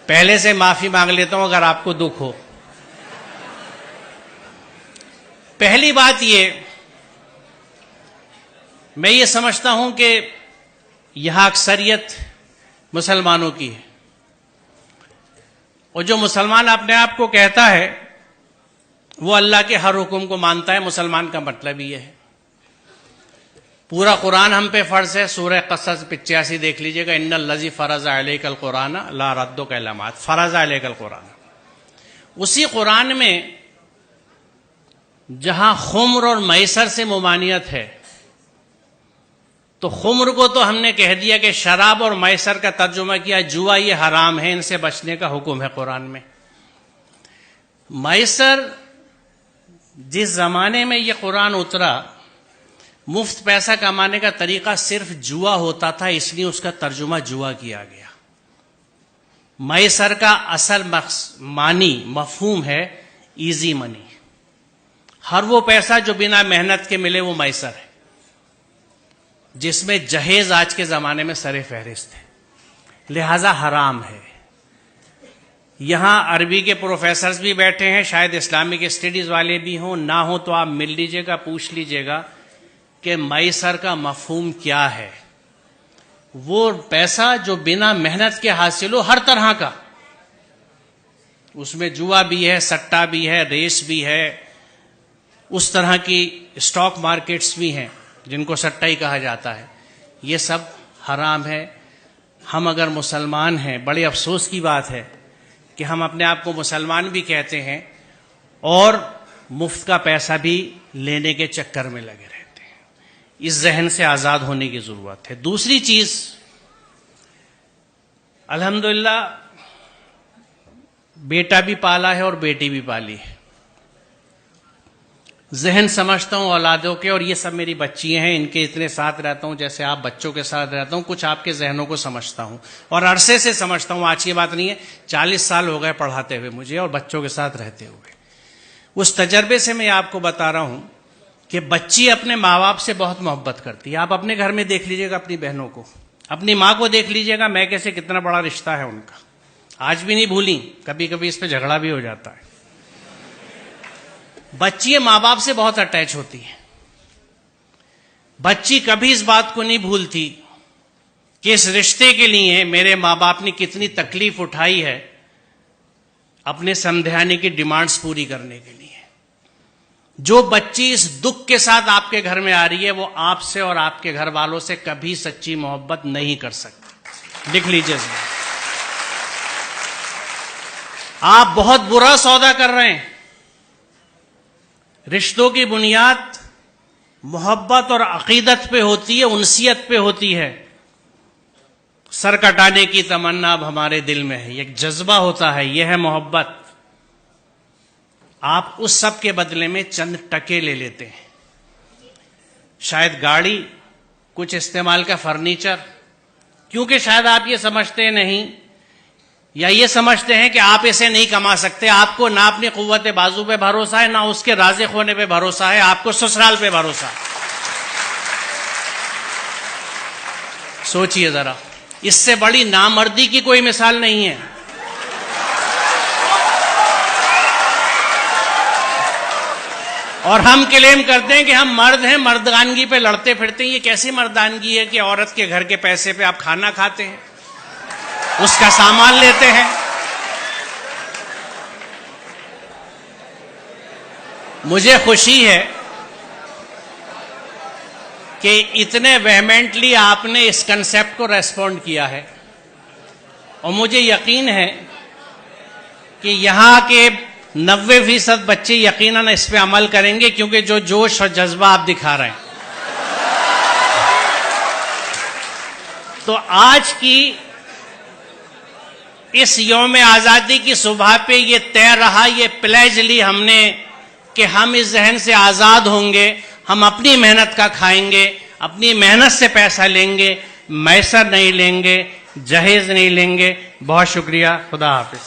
पहले से माफी मांग लेता हूं अगर आपको दुख हो। पहली बात मैं ये समझता हूं कि यहां अक्सरियत मुसलमानों की है, और जो मुसलमान अपने आप को कहता है वो अल्लाह के हर हुक्म को मानता है। मुसलमान का मतलब ये है। पूरा कुरान हम पे फर्ज है। सूरह क़सस 85 देख लीजिएगा, इन्नल लज़ी फ़रज़ अलैकल कुरान ला रद्दु कलमात, फ़रज़ अलैकल कुरान। उसी कुरान में जहां खुम्र और मैसर से मुमानियत है, तो खुम्र को तो हमने कह दिया कि शराब, और मैसर का तर्जुमा किया जुआ, ये हराम है, इनसे बचने का हुक्म है कुरान में। मैसर, जिस जमाने में ये कुरान उतरा, मुफ्त पैसा कमाने का तरीका सिर्फ जुआ होता था, इसलिए उसका तर्जुमा जुआ किया गया। मैसर का असल मानी मफहूम है इजी मनी। हर वो पैसा जो बिना मेहनत के मिले वो मैसर है, जिसमें जहेज आज के जमाने में सरे फहरिस्त है, लिहाजा हराम है। यहां अरबी के प्रोफेसर्स भी बैठे हैं, शायद इस्लामिक स्टडीज वाले भी हों, ना हो तो आप मिल लीजिएगा, पूछ लीजिएगा कि मैसर का मफहूम क्या है। वो पैसा जो बिना मेहनत के हासिल हो, हर तरह का, उसमें जुआ भी है, सट्टा भी है, रेस भी है, उस तरह की स्टॉक मार्केट्स भी हैं जिनको सट्टा ही कहा जाता है। ये सब हराम है। हम अगर मुसलमान हैं, बड़े अफसोस की बात है कि हम अपने आप को मुसलमान भी कहते हैं और मुफ्त का पैसा भी लेने के चक्कर में लगे रहते हैं। इस जहन से आज़ाद होने की ज़रूरत है। दूसरी चीज़, अल्हम्दुलिल्लाह बेटा भी पाला है और बेटी भी पाली है। जहन समझता हूं औलादों के, और ये सब मेरी बच्चियां हैं, इनके इतने साथ रहता हूं जैसे आप बच्चों के साथ रहता हूं। कुछ आपके जहनों को समझता हूं और अरसे से समझता हूं, आज की बात नहीं है। 40 साल हो गए पढ़ाते हुए मुझे और बच्चों के साथ रहते हुए। उस तजर्बे से मैं आपको बता रहा हूं कि बच्ची अपने माँ बाप से बहुत मोहब्बत करती है। आप अपने घर में देख लीजिएगा, अपनी बहनों को, अपनी माँ को देख लीजिएगा, मैं कैसे, कितना बड़ा रिश्ता है उनका, आज भी नहीं भूली। कभी कभी इस पर झगड़ा भी हो जाता है। बच्ची माँ बाप से बहुत अटैच होती है। बच्ची कभी इस बात को नहीं भूलती कि इस रिश्ते के लिए मेरे माँ बाप ने कितनी तकलीफ उठाई है अपने समझाने की डिमांड्स पूरी करने के लिए। जो बच्ची इस दुख के साथ आपके घर में आ रही है, वो आपसे और आपके घर वालों से कभी सच्ची मोहब्बत नहीं कर सकती। लिख लीजिए, आप बहुत बुरा सौदा कर रहे हैं। रिश्तों की बुनियाद मोहब्बत और अकीदत पे होती है, उनसियत पे होती है। सर कटाने की तमन्ना अब हमारे दिल में है, एक जज्बा होता है, यह है मोहब्बत। आप उस सब के बदले में चंद टके ले लेते हैं, शायद गाड़ी, कुछ इस्तेमाल का फर्नीचर, क्योंकि शायद आप ये समझते नहीं या ये समझते हैं कि आप इसे नहीं कमा सकते। आपको ना अपनी कुव्वत बाजू पे भरोसा है, ना उसके राज़िक होने पे भरोसा है, आपको ससुराल पे भरोसा है। सोचिए जरा, इससे बड़ी नामर्दी की कोई मिसाल नहीं है। और हम क्लेम करते हैं कि हम मर्द हैं, मर्दानगी पे लड़ते फिरते हैं। ये कैसी मर्दानगी है कि औरत के घर के पैसे पे आप खाना खाते हैं, उसका सामान लेते हैं। मुझे खुशी है कि इतने वेहमेंटली आपने इस कंसेप्ट को रेस्पॉन्ड किया है, और मुझे यकीन है कि यहां के 90% बच्चे यकीनन इस पे अमल करेंगे, क्योंकि जो जोश और जज्बा आप दिखा रहे हैं। तो आज की इस यौम आज़ादी की सुबह पे ये तय रहा, ये प्लेज ली हमने कि हम इस जहन से आज़ाद होंगे, हम अपनी मेहनत का खाएंगे, अपनी मेहनत से पैसा लेंगे, मैसर नहीं लेंगे, जहेज नहीं लेंगे। बहुत शुक्रिया, खुदा हाफिज।